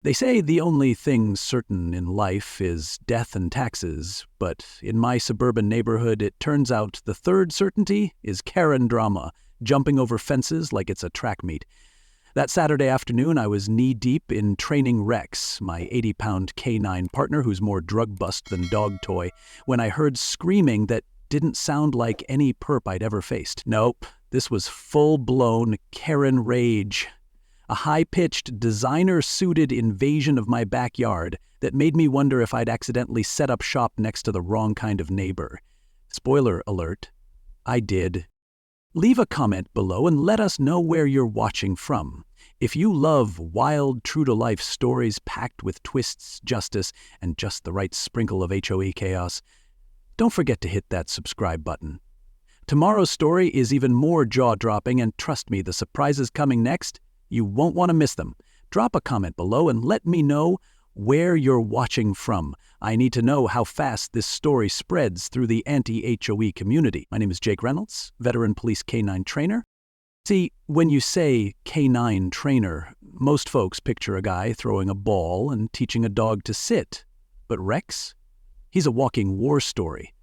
They say the only thing certain in life is death and taxes, but in my suburban neighborhood, it turns out the third certainty is Karen drama, jumping over fences like it's a track meet. That Saturday afternoon, I was knee-deep in training Rex, my 80-pound canine partner who's more drug-bust than dog toy, when I heard screaming that didn't sound like any perp I'd ever faced. Nope, this was full-blown Karen rage. A high-pitched, designer-suited invasion of my backyard that made me wonder if I'd accidentally set up shop next to the wrong kind of neighbor. Spoiler alert, I did. Leave a comment below and let us know where you're watching from. If you love wild, true-to-life stories packed with twists, justice, and just the right sprinkle of HOA chaos, don't forget to hit that subscribe button. Tomorrow's story is even more jaw-dropping, and trust me, the surprises coming next, you won't want to miss them. Drop a comment below and let me know where you're watching from. I need to know how fast this story spreads through the anti-HOE community. My name is Jake Reynolds, veteran police canine trainer. See, when you say canine trainer, most folks picture a guy throwing a ball and teaching a dog to sit. But Rex? He's a walking war story.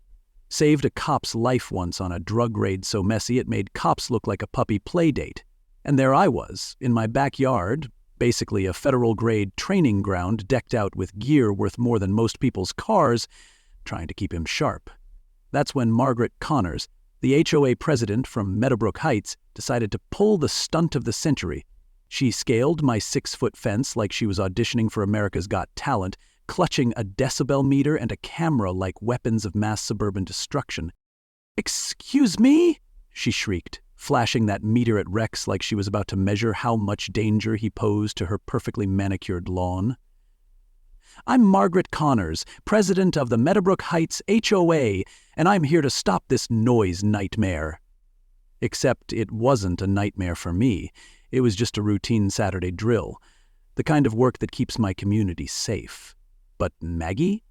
Saved a cop's life once on a drug raid so messy it made cops look like a puppy play date. And there I was, in my backyard, basically a federal-grade training ground decked out with gear worth more than most people's cars, trying to keep him sharp. That's when Margaret Connors, the HOA president from Meadowbrook Heights, decided to pull the stunt of the century. She scaled my 6-foot fence like she was auditioning for America's Got Talent, clutching a decibel meter and a camera like weapons of mass suburban destruction. "Excuse me?" she shrieked, flashing that meter at Rex like she was about to measure how much danger he posed to her perfectly manicured lawn. "I'm Margaret Connors, president of the Meadowbrook Heights HOA, and I'm here to stop this noise nightmare." Except it wasn't a nightmare for me. It was just a routine Saturday drill, the kind of work that keeps my community safe. But Maggie?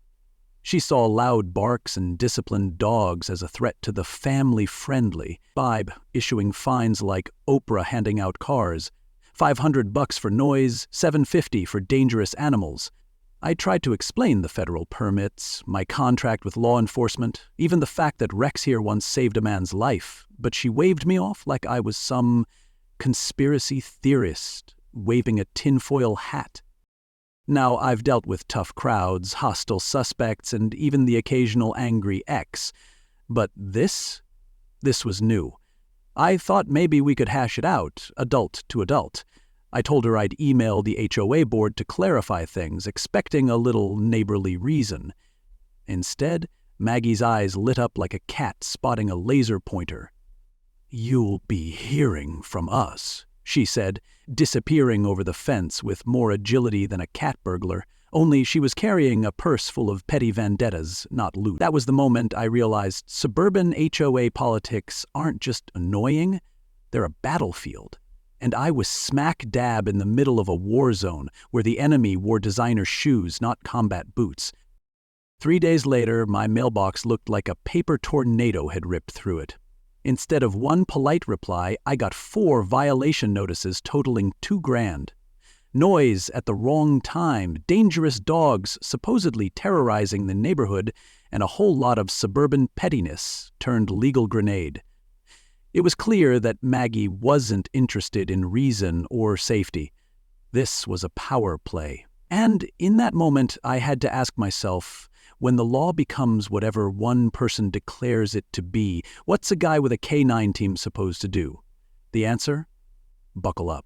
She saw loud barks and disciplined dogs as a threat to the family-friendly vibe, issuing fines like Oprah handing out cars, $500 for noise, $750 for dangerous animals. I tried to explain the federal permits, my contract with law enforcement, even the fact that Rex here once saved a man's life, but she waved me off like I was some conspiracy theorist waving a tinfoil hat. Now, I've dealt with tough crowds, hostile suspects, and even the occasional angry ex. But this was new. I thought maybe we could hash it out, adult to adult. I told her I'd email the HOA board to clarify things, expecting a little neighborly reason. Instead, Maggie's eyes lit up like a cat spotting a laser pointer. "You'll be hearing from us," she said, disappearing over the fence with more agility than a cat burglar, only she was carrying a purse full of petty vendettas, not loot. That was the moment I realized suburban HOA politics aren't just annoying, they're a battlefield. And I was smack dab in the middle of a war zone where the enemy wore designer shoes, not combat boots. 3 days later, my mailbox looked like a paper tornado had ripped through it. Instead of one polite reply, I got 4 violation notices totaling $2,000. Noise at the wrong time, dangerous dogs supposedly terrorizing the neighborhood, and a whole lot of suburban pettiness turned legal grenade. It was clear that Maggie wasn't interested in reason or safety. This was a power play. And in that moment, I had to ask myself, when the law becomes whatever one person declares it to be, what's a guy with a K9 team supposed to do? The answer? Buckle up.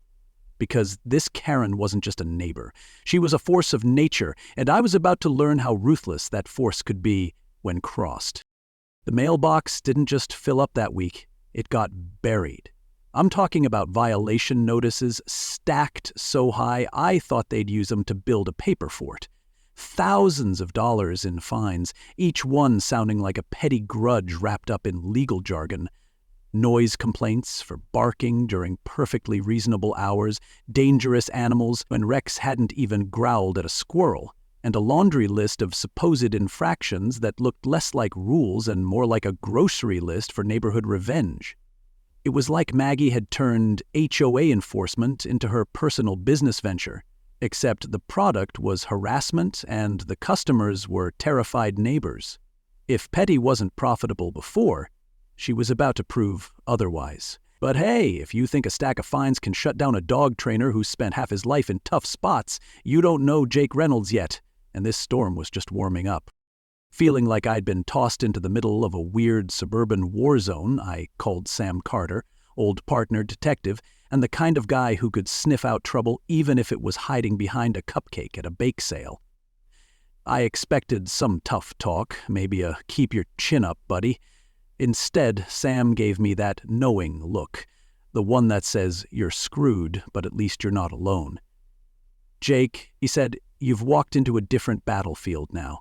Because this Karen wasn't just a neighbor. She was a force of nature, and I was about to learn how ruthless that force could be when crossed. The mailbox didn't just fill up that week, it got buried. I'm talking about violation notices stacked so high I thought they'd use them to build a paper fort. Thousands of dollars in fines, each one sounding like a petty grudge wrapped up in legal jargon. Noise complaints for barking during perfectly reasonable hours, dangerous animals when Rex hadn't even growled at a squirrel, and a laundry list of supposed infractions that looked less like rules and more like a grocery list for neighborhood revenge. It was like Maggie had turned HOA enforcement into her personal business venture. Except the product was harassment and the customers were terrified neighbors. If petty wasn't profitable before, she was about to prove otherwise. But hey, if you think a stack of fines can shut down a dog trainer who spent half his life in tough spots, you don't know Jake Reynolds yet, and this storm was just warming up. Feeling like I'd been tossed into the middle of a weird suburban war zone, I called Sam Carter, old partner detective, and the kind of guy who could sniff out trouble even if it was hiding behind a cupcake at a bake sale. I expected some tough talk, maybe a keep your chin up, buddy. Instead, Sam gave me that knowing look, the one that says you're screwed, but at least you're not alone. Jake, he said, you've walked into a different battlefield now.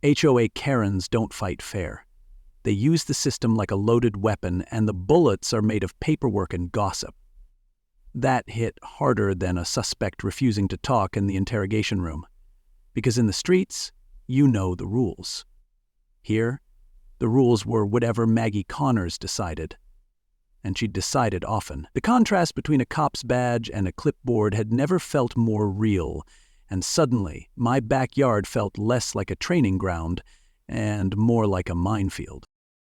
HOA Karens don't fight fair. They use the system like a loaded weapon, and the bullets are made of paperwork and gossip. That hit harder than a suspect refusing to talk in the interrogation room. Because in the streets, you know the rules. Here, the rules were whatever Maggie Connors decided. And she decided often. The contrast between a cop's badge and a clipboard had never felt more real, and suddenly my backyard felt less like a training ground and more like a minefield.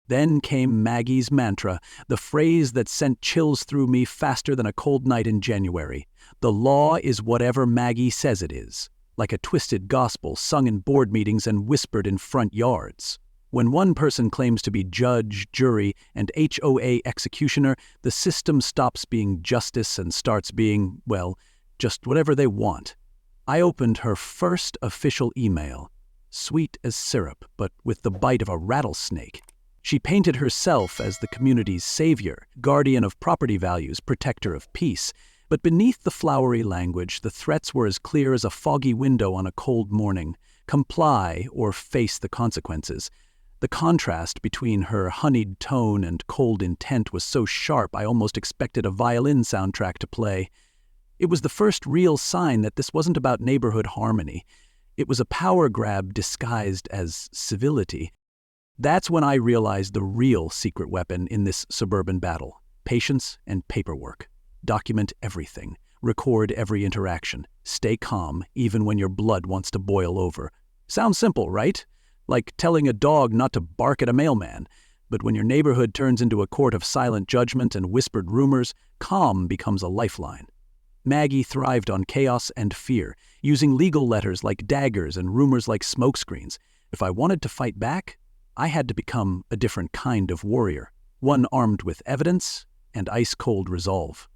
Then came Maggie's mantra, the phrase that sent chills through me faster than a cold night in January. The law is whatever Maggie says it is, like a twisted gospel sung in board meetings and whispered in front yards. When one person claims to be judge, jury, and HOA executioner, the system stops being justice and starts being, well, just whatever they want. I opened her first official email, sweet as syrup, but with the bite of a rattlesnake. She painted herself as the community's savior, guardian of property values, protector of peace. But beneath the flowery language, the threats were as clear as a foggy window on a cold morning. Comply or face the consequences. The contrast between her honeyed tone and cold intent was so sharp I almost expected a violin soundtrack to play. It was the first real sign that this wasn't about neighborhood harmony. It was a power grab disguised as civility. That's when I realized the real secret weapon in this suburban battle: patience and paperwork. Document everything. Record every interaction. Stay calm, even when your blood wants to boil over. Sounds simple, right? Like telling a dog not to bark at a mailman. But when your neighborhood turns into a court of silent judgment and whispered rumors, calm becomes a lifeline. Maggie thrived on chaos and fear, using legal letters like daggers and rumors like smokescreens. If I wanted to fight back, I had to become a different kind of warrior, one armed with evidence and ice-cold resolve.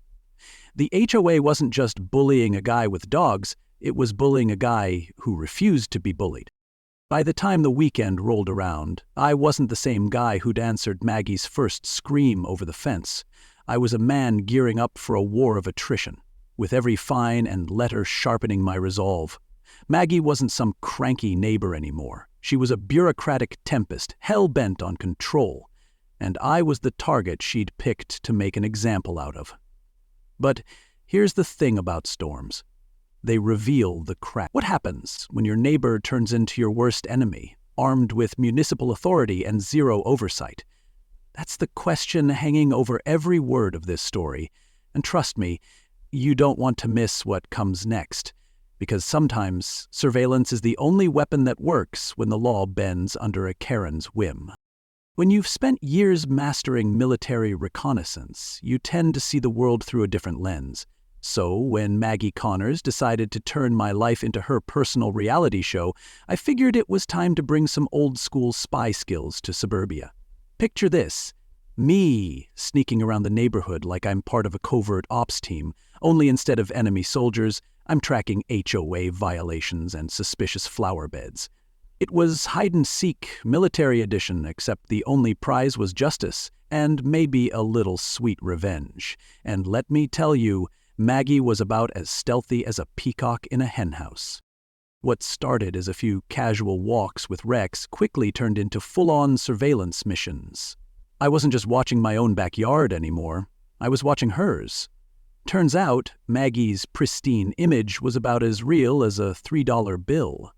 The HOA wasn't just bullying a guy with dogs, it was bullying a guy who refused to be bullied. By the time the weekend rolled around, I wasn't the same guy who'd answered Maggie's first scream over the fence. I was a man gearing up for a war of attrition, with every fine and letter sharpening my resolve. Maggie wasn't some cranky neighbor anymore. She was a bureaucratic tempest, hell-bent on control, and I was the target she'd picked to make an example out of. But here's the thing about storms. They reveal the crack. What happens when your neighbor turns into your worst enemy, armed with municipal authority and zero oversight? That's the question hanging over every word of this story. And trust me, you don't want to miss what comes next, because sometimes surveillance is the only weapon that works when the law bends under a Karen's whim. When you've spent years mastering military reconnaissance, you tend to see the world through a different lens. So when Maggie Connors decided to turn my life into her personal reality show, I figured it was time to bring some old-school spy skills to suburbia. Picture this: me sneaking around the neighborhood like I'm part of a covert ops team, only instead of enemy soldiers, I'm tracking HOA violations and suspicious flower beds. It was hide-and-seek, military edition, except the only prize was justice, and maybe a little sweet revenge. And let me tell you, Maggie was about as stealthy as a peacock in a henhouse. What started as a few casual walks with Rex quickly turned into full-on surveillance missions. I wasn't just watching my own backyard anymore, I was watching hers. Turns out, Maggie's pristine image was about as real as a $3 bill.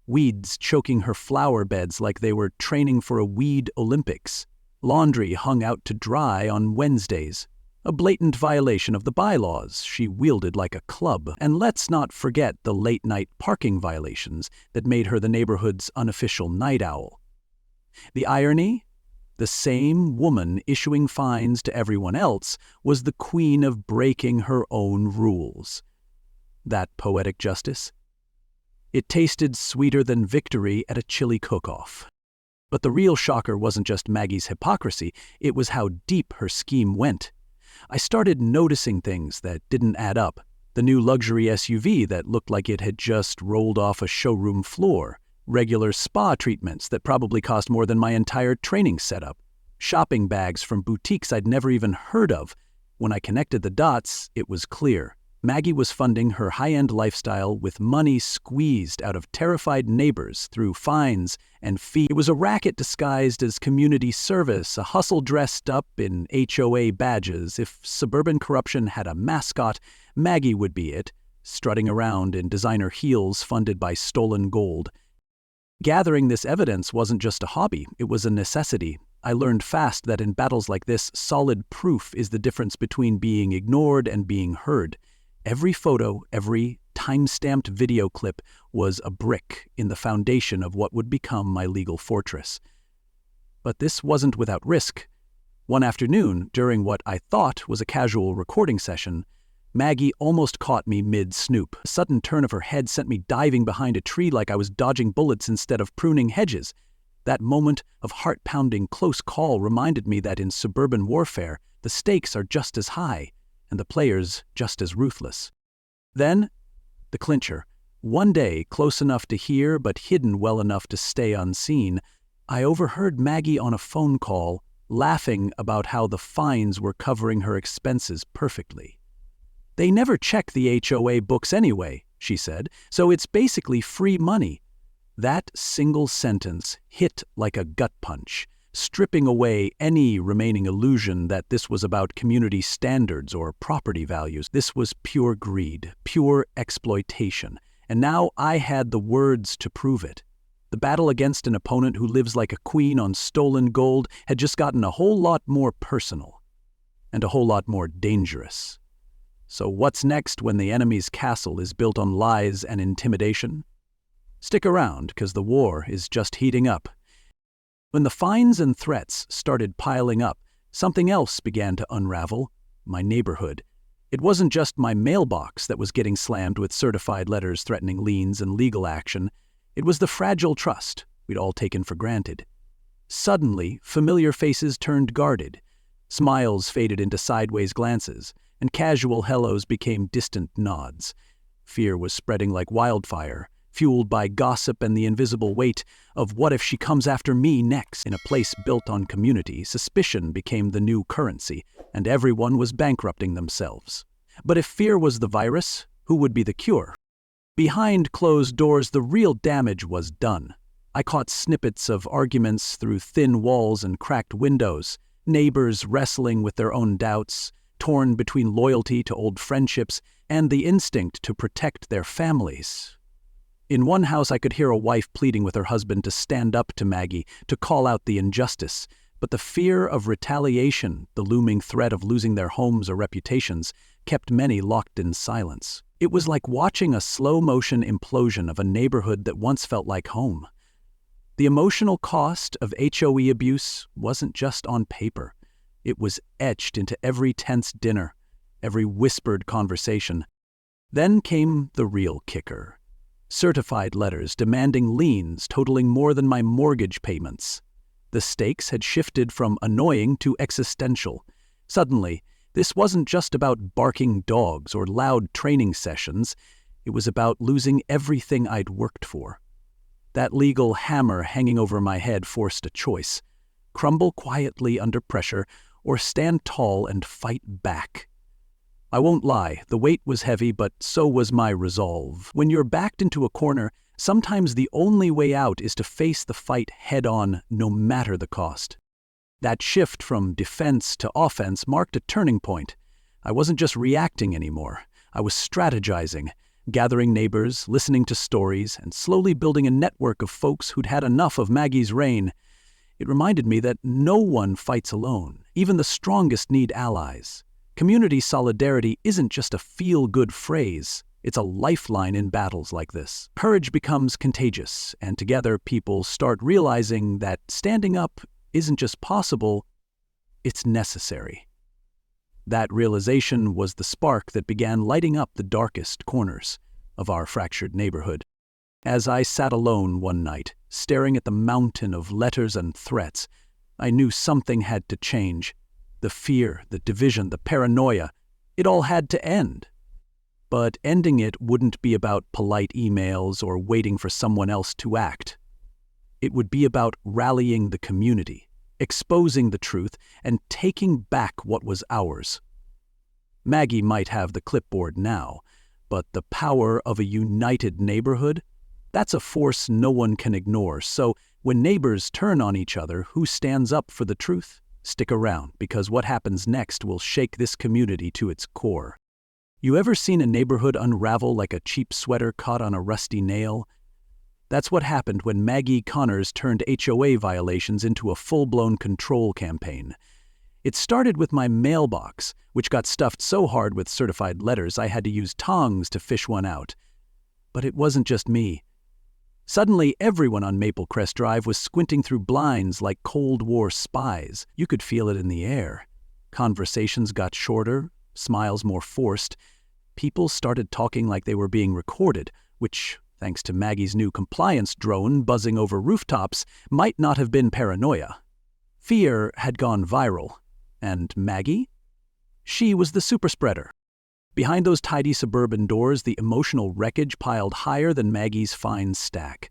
Weeds choking her flower beds like they were training for a weed Olympics. Laundry hung out to dry on Wednesdays. A blatant violation of the bylaws she wielded like a club. And let's not forget the late-night parking violations that made her the neighborhood's unofficial night owl. The irony? The same woman issuing fines to everyone else was the queen of breaking her own rules. That poetic justice? It tasted sweeter than victory at a chili cook-off. But the real shocker wasn't just Maggie's hypocrisy, it was how deep her scheme went. I started noticing things that didn't add up. The new luxury SUV that looked like it had just rolled off a showroom floor. Regular spa treatments that probably cost more than my entire training setup. Shopping bags from boutiques I'd never even heard of. When I connected the dots, it was clear. Maggie was funding her high-end lifestyle with money squeezed out of terrified neighbors through fines and fees. It was a racket disguised as community service, a hustle dressed up in HOA badges. If suburban corruption had a mascot, Maggie would be it, strutting around in designer heels funded by stolen gold. Gathering this evidence wasn't just a hobby, it was a necessity. I learned fast that in battles like this, solid proof is the difference between being ignored and being heard. Every photo, every time-stamped video clip was a brick in the foundation of what would become my legal fortress. But this wasn't without risk. One afternoon, during what I thought was a casual recording session, Maggie almost caught me mid-snoop. A sudden turn of her head sent me diving behind a tree like I was dodging bullets instead of pruning hedges. That moment of heart-pounding close call reminded me that in suburban warfare, the stakes are just as high, and the players just as ruthless. Then, the clincher. One day, close enough to hear but hidden well enough to stay unseen, I overheard Maggie on a phone call, laughing about how the fines were covering her expenses perfectly. "They never check the HOA books anyway," she said, "so it's basically free money." That single sentence hit like a gut punch, stripping away any remaining illusion that this was about community standards or property values. This was pure greed, pure exploitation, and now I had the words to prove it. The battle against an opponent who lives like a queen on stolen gold had just gotten a whole lot more personal, and a whole lot more dangerous. So what's next when the enemy's castle is built on lies and intimidation? Stick around, because the war is just heating up. When the fines and threats started piling up, something else began to unravel: my neighborhood. It wasn't just my mailbox that was getting slammed with certified letters threatening liens and legal action. It was the fragile trust we'd all taken for granted. Suddenly, familiar faces turned guarded. Smiles faded into sideways glances, and casual hellos became distant nods. Fear was spreading like wildfire, fueled by gossip and the invisible weight of what if she comes after me next. In a place built on community, suspicion became the new currency, and everyone was bankrupting themselves. But if fear was the virus, who would be the cure? Behind closed doors, the real damage was done. I caught snippets of arguments through thin walls and cracked windows, neighbors wrestling with their own doubts, torn between loyalty to old friendships and the instinct to protect their families. In one house, I could hear a wife pleading with her husband to stand up to Maggie, to call out the injustice, but the fear of retaliation, the looming threat of losing their homes or reputations, kept many locked in silence. It was like watching a slow-motion implosion of a neighborhood that once felt like home. The emotional cost of HOA abuse wasn't just on paper. It was etched into every tense dinner, every whispered conversation. Then came the real kicker. Certified letters demanding liens totaling more than my mortgage payments. The stakes had shifted from annoying to existential. Suddenly, this wasn't just about barking dogs or loud training sessions. It was about losing everything I'd worked for. That legal hammer hanging over my head forced a choice: crumble quietly under pressure or stand tall and fight back. I won't lie, the weight was heavy, but so was my resolve. When you're backed into a corner, sometimes the only way out is to face the fight head-on, no matter the cost. That shift from defense to offense marked a turning point. I wasn't just reacting anymore. I was strategizing, gathering neighbors, listening to stories, and slowly building a network of folks who'd had enough of Maggie's reign. It reminded me that no one fights alone. Even the strongest need allies. Community solidarity isn't just a feel-good phrase, it's a lifeline in battles like this. Courage becomes contagious, and together people start realizing that standing up isn't just possible, it's necessary. That realization was the spark that began lighting up the darkest corners of our fractured neighborhood. As I sat alone one night, staring at the mountain of letters and threats, I knew something had to change. The fear, the division, the paranoia, it all had to end. But ending it wouldn't be about polite emails or waiting for someone else to act. It would be about rallying the community, exposing the truth, and taking back what was ours. Maggie might have the clipboard now, but the power of a united neighborhood, that's a force no one can ignore. So when neighbors turn on each other, who stands up for the truth? Stick around, because what happens next will shake this community to its core. You ever seen a neighborhood unravel like a cheap sweater caught on a rusty nail? That's what happened when Maggie Connors turned HOA violations into a full-blown control campaign. It started with my mailbox, which got stuffed so hard with certified letters I had to use tongs to fish one out. But it wasn't just me. Suddenly, everyone on Maple Crest Drive was squinting through blinds like Cold War spies. You could feel it in the air. Conversations got shorter, smiles more forced. People started talking like they were being recorded, which, thanks to Maggie's new compliance drone buzzing over rooftops, might not have been paranoia. Fear had gone viral. And Maggie? She was the superspreader. Behind those tidy suburban doors, the emotional wreckage piled higher than Maggie's fine stack.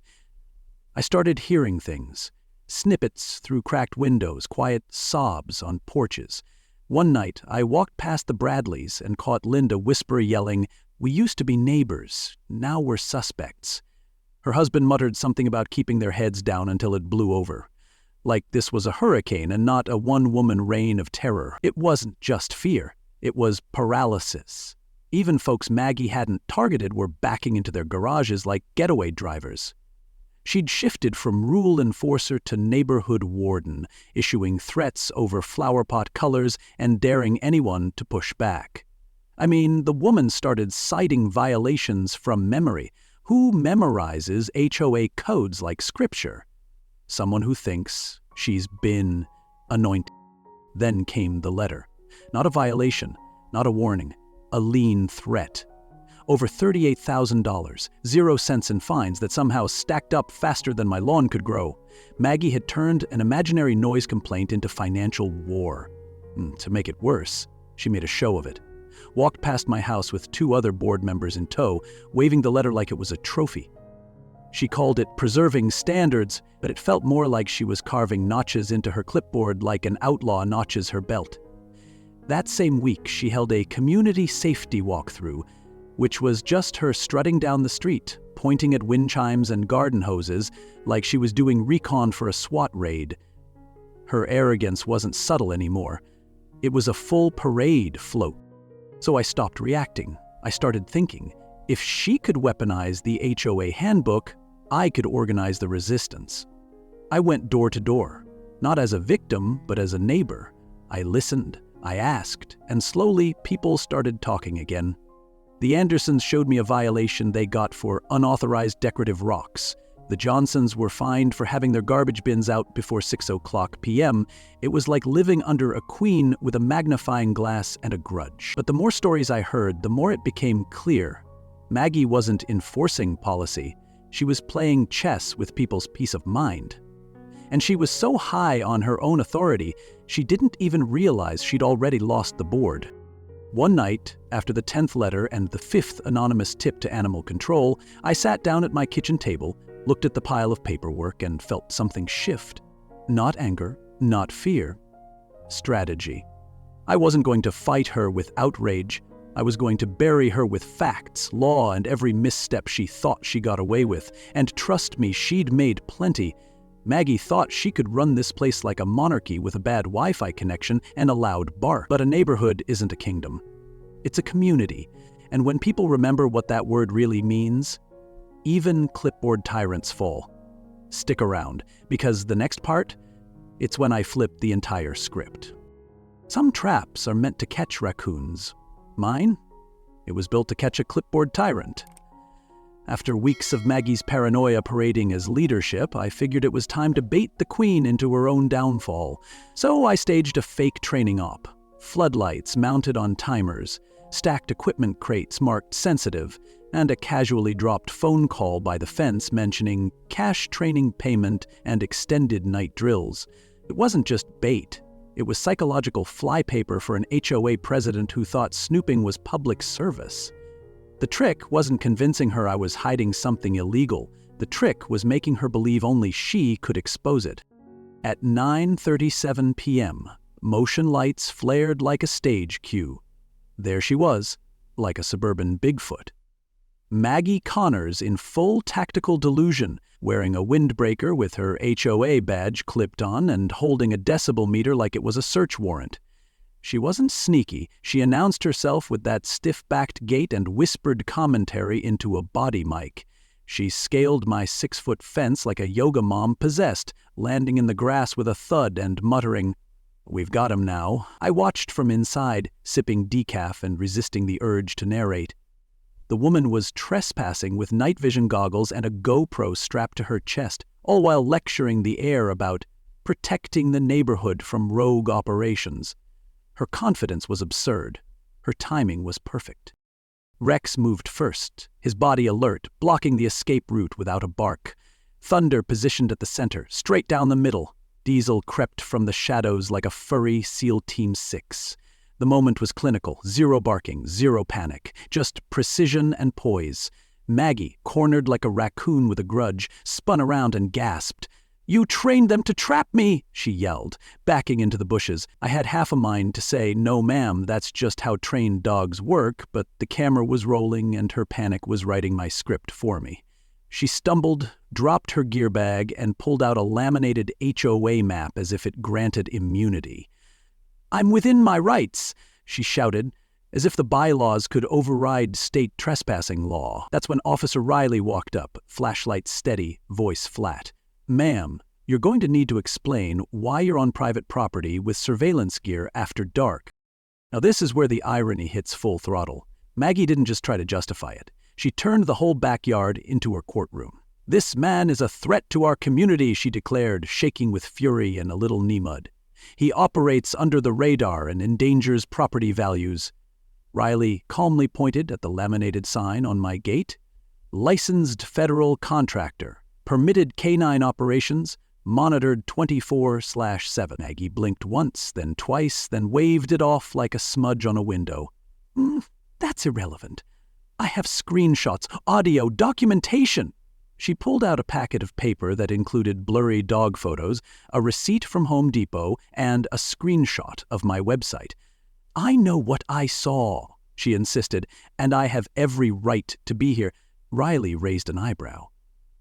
I started hearing things. Snippets through cracked windows, quiet sobs on porches. One night, I walked past the Bradleys and caught Linda whisper yelling, "We used to be neighbors, now we're suspects." Her husband muttered something about keeping their heads down until it blew over. Like this was a hurricane and not a one-woman reign of terror. It wasn't just fear. It was paralysis. Even folks Maggie hadn't targeted were backing into their garages like getaway drivers. She'd shifted from rule enforcer to neighborhood warden, issuing threats over flowerpot colors and daring anyone to push back. I mean, the woman started citing violations from memory. Who memorizes HOA codes like scripture? Someone who thinks she's been anointed. Then came the letter. Not a violation, not a warning, a lien threat. Over $38,000, 0 cents in fines that somehow stacked up faster than my lawn could grow. Maggie had turned an imaginary noise complaint into financial war. To make it worse, she made a show of it. Walked past my house with 2 other board members in tow, waving the letter like it was a trophy. She called it preserving standards, but it felt more like she was carving notches into her clipboard like an outlaw notches her belt. That same week, she held a community safety walkthrough, which was just her strutting down the street, pointing at wind chimes and garden hoses like she was doing recon for a SWAT raid. Her arrogance wasn't subtle anymore. It was a full parade float. So I stopped reacting. I started thinking, if she could weaponize the HOA handbook, I could organize the resistance. I went door to door, not as a victim, but as a neighbor. I listened, I asked, and slowly people started talking again. The Andersons showed me a violation they got for unauthorized decorative rocks. The Johnsons were fined for having their garbage bins out before 6:00 p.m. It was like living under a queen with a magnifying glass and a grudge. But the more stories I heard, the more it became clear. Maggie wasn't enforcing policy. She was playing chess with people's peace of mind. And she was so high on her own authority, she didn't even realize she'd already lost the board. One night, after the 10th letter and the 5th anonymous tip to animal control, I sat down at my kitchen table, looked at the pile of paperwork, and felt something shift. Not anger, not fear. Strategy. I wasn't going to fight her with outrage. I was going to bury her with facts, law, and every misstep she thought she got away with. And trust me, she'd made plenty. Maggie thought she could run this place like a monarchy with a bad Wi-Fi connection and a loud bark. But a neighborhood isn't a kingdom. It's a community. And when people remember what that word really means, even clipboard tyrants fall. Stick around, because the next part, it's when I flip the entire script. Some traps are meant to catch raccoons. Mine? It was built to catch a clipboard tyrant. After weeks of Maggie's paranoia parading as leadership, I figured it was time to bait the queen into her own downfall. So I staged a fake training op. Floodlights mounted on timers, stacked equipment crates marked sensitive, and a casually dropped phone call by the fence mentioning cash training payment and extended night drills. It wasn't just bait. It was psychological flypaper for an HOA president who thought snooping was public service. The trick wasn't convincing her I was hiding something illegal. The trick was making her believe only she could expose it. At 9:37 p.m., motion lights flared like a stage cue. There she was, like a suburban Bigfoot. Maggie Connors in full tactical delusion, wearing a windbreaker with her HOA badge clipped on and holding a decibel meter like it was a search warrant. She wasn't sneaky. She announced herself with that stiff-backed gait and whispered commentary into a body mic. She scaled my 6-foot fence like a yoga mom possessed, landing in the grass with a thud and muttering, "We've got him now." I watched from inside, sipping decaf and resisting the urge to narrate. The woman was trespassing with night vision goggles and a GoPro strapped to her chest, all while lecturing the air about protecting the neighborhood from rogue operations. Her confidence was absurd. Her timing was perfect. Rex moved first, his body alert, blocking the escape route without a bark. Thunder positioned at the center, straight down the middle. Diesel crept from the shadows like a furry SEAL Team 6. The moment was clinical, zero barking, zero panic, just precision and poise. Maggie, cornered like a raccoon with a grudge, spun around and gasped. "You trained them to trap me!" she yelled, backing into the bushes. I had half a mind to say, "No, ma'am, that's just how trained dogs work," but the camera was rolling and her panic was writing my script for me. She stumbled, dropped her gear bag, and pulled out a laminated HOA map as if it granted immunity. "I'm within my rights," she shouted, as if the bylaws could override state trespassing law. That's when Officer Riley walked up, flashlight steady, voice flat. "Ma'am, you're going to need to explain why you're on private property with surveillance gear after dark." Now this is where the irony hits full throttle. Maggie didn't just try to justify it. She turned the whole backyard into her courtroom. "This man is a threat to our community," she declared, shaking with fury and a little knee-mud. "He operates under the radar and endangers property values." Riley calmly pointed at the laminated sign on my gate. "Licensed federal contractor. Permitted canine operations. Monitored 24/7. Maggie blinked once, then twice, then waved it off like a smudge on a window. That's irrelevant. I have screenshots, audio, documentation." She pulled out a packet of paper that included blurry dog photos, a receipt from Home Depot, and a screenshot of my website. "I know what I saw," she insisted, "and I have every right to be here." Riley raised an eyebrow.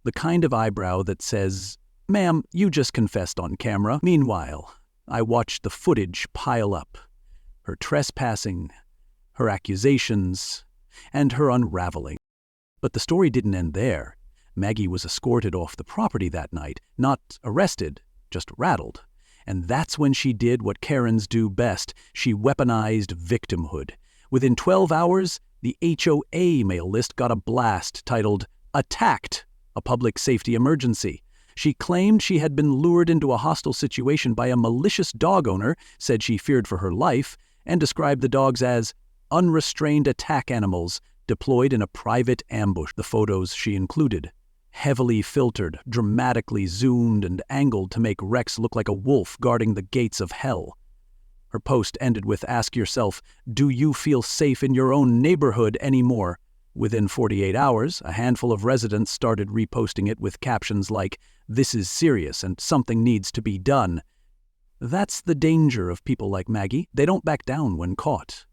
The kind of eyebrow that says, "Ma'am, you just confessed on camera." Meanwhile, I watched the footage pile up. Her trespassing, her accusations, and her unraveling. But the story didn't end there. Maggie was escorted off the property that night, not arrested, just rattled. And that's when she did what Karens do best. She weaponized victimhood. Within 12 hours, the HOA mail list got a blast titled, "Attacked, a public safety emergency." She claimed she had been lured into a hostile situation by a malicious dog owner, said she feared for her life, and described the dogs as unrestrained attack animals deployed in a private ambush. The photos she included, heavily filtered, dramatically zoomed and angled to make Rex look like a wolf guarding the gates of hell. Her post ended with, "Ask yourself, do you feel safe in your own neighborhood anymore?" Within 48 hours, a handful of residents started reposting it with captions like, "This is serious and something needs to be done." That's the danger of people like Maggie. They don't back down when caught.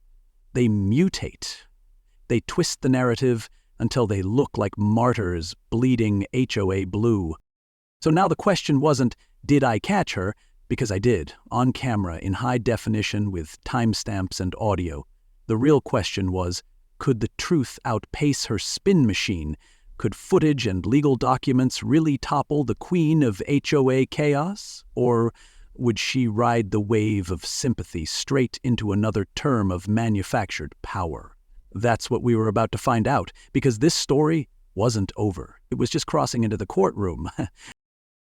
They mutate. They twist the narrative until they look like martyrs bleeding HOA blue. So now the question wasn't, did I catch her? Because I did, on camera, in high definition with timestamps and audio. The real question was, could the truth outpace her spin machine? Could footage and legal documents really topple the queen of HOA chaos? Or would she ride the wave of sympathy straight into another term of manufactured power? That's what we were about to find out, because this story wasn't over. It was just crossing into the courtroom.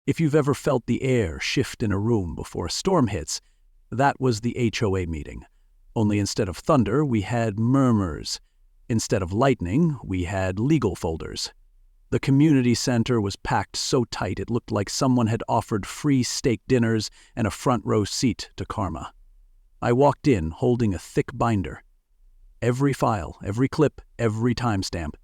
If you've ever felt the air shift in a room before a storm hits, that was the HOA meeting. Only instead of thunder, we had murmurs. Instead of lightning, we had legal folders. The community center was packed so tight it looked like someone had offered free steak dinners and a front row seat to karma. I walked in holding a thick binder. Every file, every clip, every timestamp.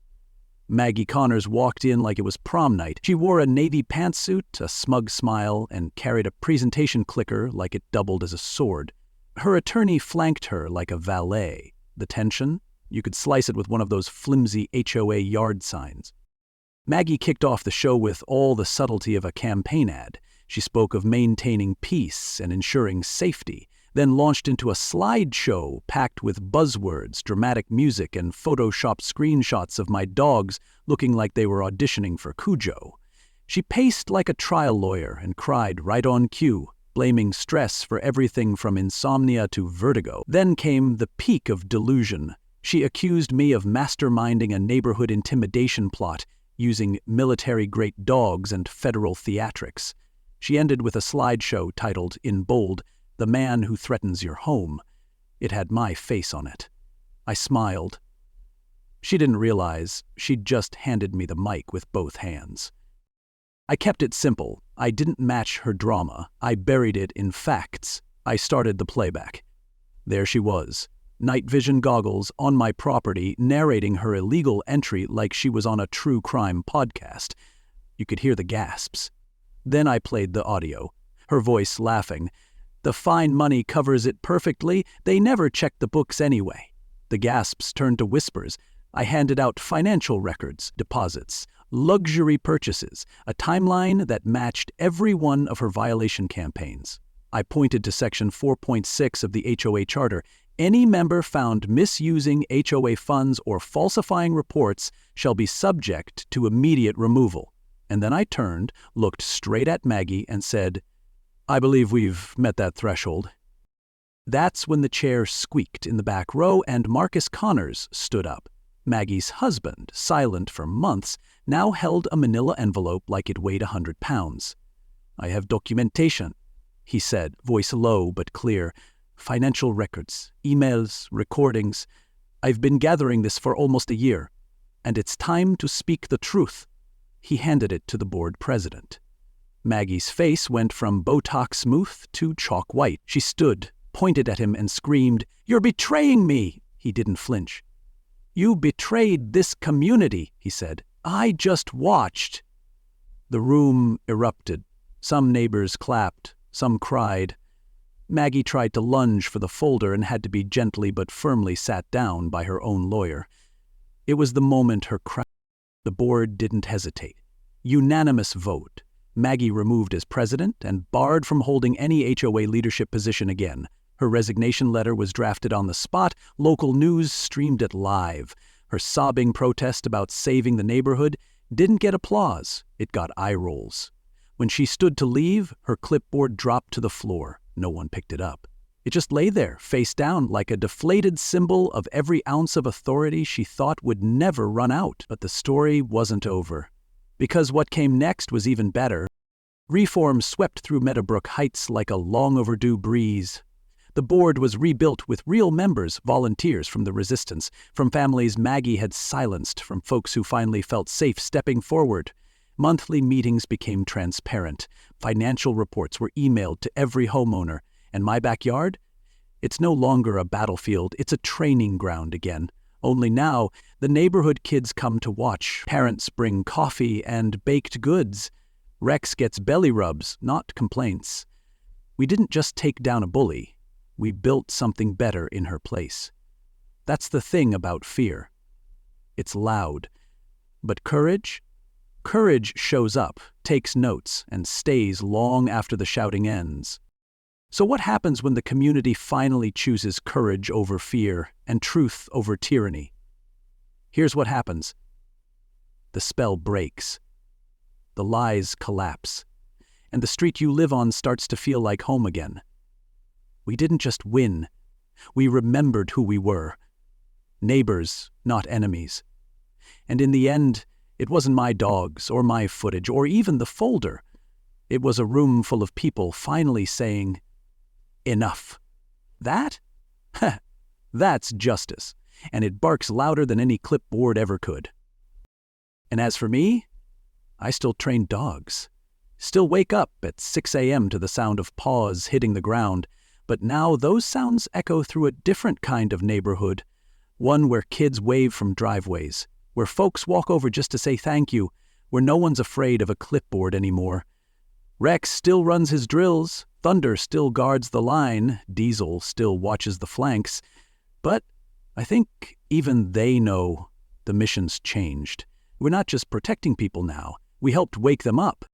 Maggie Connors walked in like it was prom night. She wore a navy pantsuit, a smug smile, and carried a presentation clicker like it doubled as a sword. Her attorney flanked her like a valet. The tension? You could slice it with one of those flimsy HOA yard signs. Maggie kicked off the show with all the subtlety of a campaign ad. She spoke of maintaining peace and ensuring safety, then launched into a slideshow packed with buzzwords, dramatic music, and photoshopped screenshots of my dogs looking like they were auditioning for Cujo. She paced like a trial lawyer and cried right on cue, blaming stress for everything from insomnia to vertigo. Then came the peak of delusion. She accused me of masterminding a neighborhood intimidation plot using military-grade dogs and federal theatrics. She ended with a slideshow titled, in bold, "The Man Who Threatens Your Home." It had my face on it. I smiled. She didn't realize she'd just handed me the mic with both hands. I kept it simple. I didn't match her drama. I buried it in facts. I started the playback. There she was, night vision goggles on my property, narrating her illegal entry like she was on a true crime podcast. You could hear the gasps. Then I played the audio, her voice laughing. "The fine money covers it perfectly. They never check the books anyway." The gasps turned to whispers. I handed out financial records, deposits, luxury purchases, a timeline that matched every one of her violation campaigns. I pointed to Section 4.6 of the HOA Charter. Any member found misusing HOA funds or falsifying reports shall be subject to immediate removal. And then I turned, looked straight at Maggie, and said, "I believe we've met that threshold." That's when the chair squeaked in the back row and Marcus Connors stood up. Maggie's husband, silent for months, now held a manila envelope like it weighed 100 pounds. "I have documentation," he said, voice low but clear. "Financial records, emails, recordings. I've been gathering this for almost a year, and it's time to speak the truth." He handed it to the board president. Maggie's face went from Botox smooth to chalk white. She stood, pointed at him, and screamed, "You're betraying me!" He didn't flinch. "You betrayed this community," he said. "I just watched." The room erupted. Some neighbors clapped, some cried. Maggie tried to lunge for the folder and had to be gently but firmly sat down by her own lawyer. It was the moment her cry. The board didn't hesitate. Unanimous vote. Maggie removed as president and barred from holding any HOA leadership position again. Her resignation letter was drafted on the spot. Local news streamed it live. Her sobbing protest about saving the neighborhood didn't get applause. It got eye rolls. When she stood to leave, her clipboard dropped to the floor. No one picked it up. It just lay there, face down, like a deflated symbol of every ounce of authority she thought would never run out. But the story wasn't over. Because what came next was even better. Reform swept through Meadowbrook Heights like a long-overdue breeze. The board was rebuilt with real members, volunteers from the resistance, from families Maggie had silenced, from folks who finally felt safe stepping forward. Monthly meetings became transparent. Financial reports were emailed to every homeowner. And my backyard? It's no longer a battlefield, it's a training ground again. Only now, the neighborhood kids come to watch. Parents bring coffee and baked goods. Rex gets belly rubs, not complaints. We didn't just take down a bully. We built something better in her place. That's the thing about fear. It's loud. But courage? Courage shows up, takes notes, and stays long after the shouting ends. So what happens when the community finally chooses courage over fear and truth over tyranny? Here's what happens. The spell breaks. The lies collapse. and the street you live on starts to feel like home again. We didn't just win. We remembered who we were. Neighbors, not enemies. And in the end, it wasn't my dogs or my footage or even the folder. It was a room full of people finally saying, enough. That? That's justice, and it barks louder than any clipboard ever could. And as for me, I still train dogs. Still wake up at 6 a.m. to the sound of paws hitting the ground, but now those sounds echo through a different kind of neighborhood, one where kids wave from driveways, where folks walk over just to say thank you, where no one's afraid of a clipboard anymore. Rex still runs his drills, Thunder still guards the line, Diesel still watches the flanks, but I think even they know the mission's changed. We're not just protecting people now, we helped wake them up.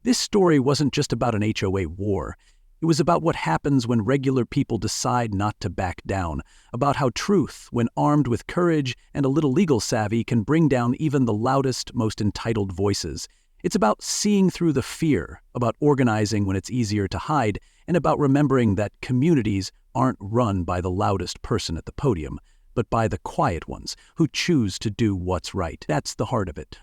This story wasn't just about an HOA war. It was about what happens when regular people decide not to back down, about how truth, when armed with courage and a little legal savvy, can bring down even the loudest, most entitled voices. It's about seeing through the fear, about organizing when it's easier to hide, and about remembering that communities aren't run by the loudest person at the podium, but by the quiet ones who choose to do what's right. That's the heart of it.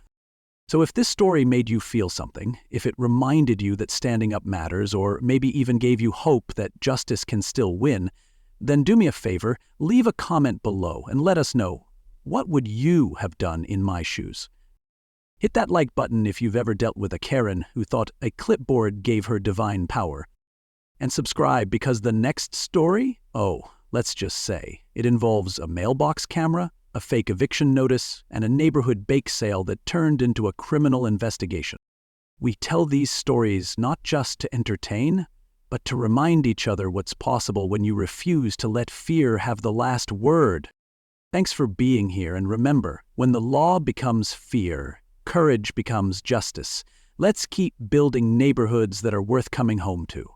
So if this story made you feel something, if it reminded you that standing up matters, or maybe even gave you hope that justice can still win, then do me a favor, leave a comment below and let us know, what would you have done in my shoes? Hit that like button if you've ever dealt with a Karen who thought a clipboard gave her divine power. And subscribe because the next story, let's just say, it involves a mailbox camera, a fake eviction notice, and a neighborhood bake sale that turned into a criminal investigation. We tell these stories not just to entertain, but to remind each other what's possible when you refuse to let fear have the last word. Thanks for being here, and remember, when the law becomes fear, courage becomes justice. Let's keep building neighborhoods that are worth coming home to.